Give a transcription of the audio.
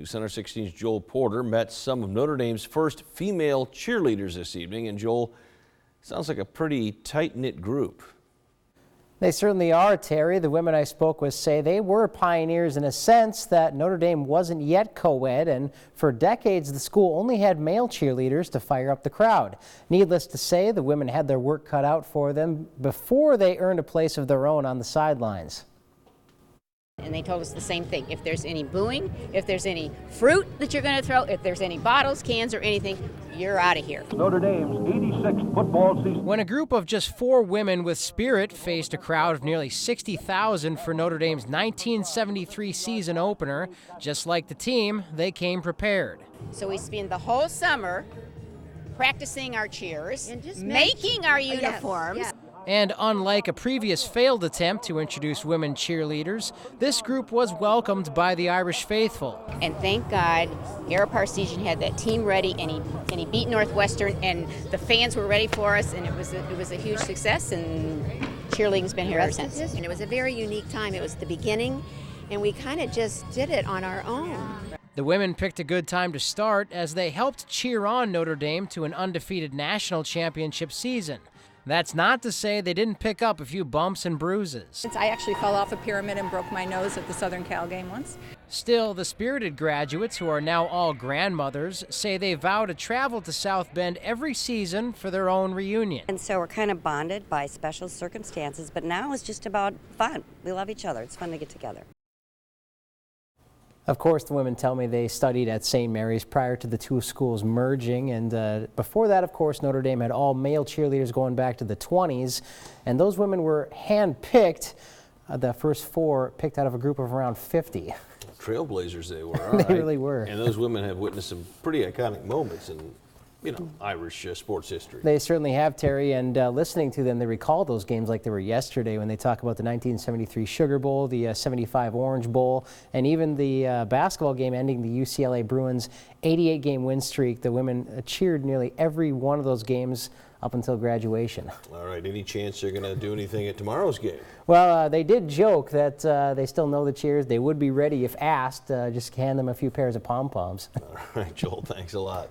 News Center 16's Joel Porter met some of Notre Dame's first female cheerleaders this evening, and Joel, sounds like a pretty tight-knit group. They certainly are, Terry. The women I spoke with say they were pioneers in a sense that Notre Dame wasn't yet co-ed, and for decades the school only had male cheerleaders to fire up the crowd. Needless to say, the women had their work cut out for them before they earned a place of their own on the sidelines. And they told us the same thing. If there's any booing, if there's any fruit that you're going to throw, if there's any bottles, cans, or anything, you're out of here. Notre Dame's 86th football season. When a group of just 4 women with spirit faced a crowd of nearly 60,000 for Notre Dame's 1973 season opener, just like the team, they came prepared. So we spend the whole summer practicing our cheers, and just making our uniforms. Yes. And unlike a previous failed attempt to introduce women cheerleaders, this group was welcomed by the Irish faithful. And thank God, Ara Parseghian had that team ready, and he beat Northwestern, and the fans were ready for us, and it was a huge success, and cheerleading's been here ever since. And it was a very unique time. It was the beginning, and we kind of just did it on our own. The women picked a good time to start as they helped cheer on Notre Dame to an undefeated national championship season. That's not to say they didn't pick up a few bumps and bruises. I actually fell off a pyramid and broke my nose at the Southern Cal game once. Still, the spirited graduates, who are now all grandmothers, say they vow to travel to South Bend every season for their own reunion. And so we're kind of bonded by special circumstances, but now it's just about fun. We love each other. It's fun to get together. Of course, the women tell me they studied at St. Mary's prior to the two schools merging, and before that, of course, Notre Dame had all male cheerleaders going back to the 20s, and those women were hand-picked, the first 4 picked out of a group of around 50. Trailblazers they were. They really were. And those women have witnessed some pretty iconic moments in, Irish sports history. They certainly have, Terry, and listening to them, they recall those games like they were yesterday when they talk about the 1973 Sugar Bowl, the 75 Orange Bowl, and even the basketball game ending the UCLA Bruins 88-game win streak. The women cheered nearly every one of those games up until graduation. All right, any chance they're going to do anything at tomorrow's game? Well, they did joke that they still know the cheers. They would be ready if asked. Just hand them a few pairs of pom-poms. All right, Joel, thanks a lot.